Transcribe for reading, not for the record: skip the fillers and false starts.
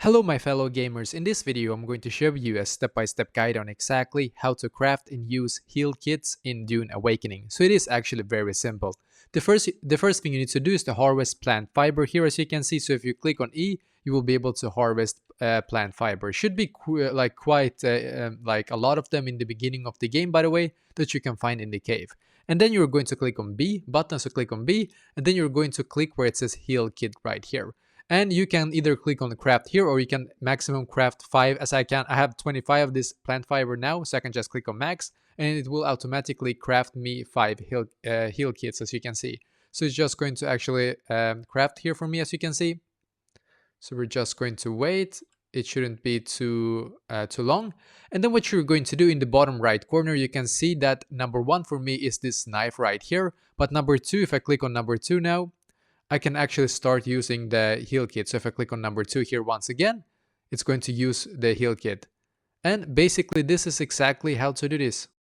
Hello my fellow gamers, in this video I'm going to show you a step-by-step guide on exactly how to craft and use heal kits in Dune Awakening. So it is actually very simple. The first thing you need to do is to harvest plant fiber here, as you can see. So if you click on E, you will be able to harvest plant fiber. Should be quite like a lot of them in the beginning of the game, by the way, that you can find in the cave. And then you're going to click on B button, so click on B, and then you're going to click where it says heal kit right here. And you can either click on the craft here, or you can maximum craft 5, as I can. I have 25 of this plant fiber now, so I can just click on max and it will automatically craft me 5 heal kits, as you can see. So it's just going to actually craft here for me, as you can see. So we're just going to wait. It shouldn't be too long. And then what you're going to do in the bottom right corner, you can see that number 1 for me is this knife right here. But number 2, if I click on number 2 now, I can actually start using the heal kit. So if I click on number 2 here once again, it's going to use the heal kit. And basically this is exactly how to do this.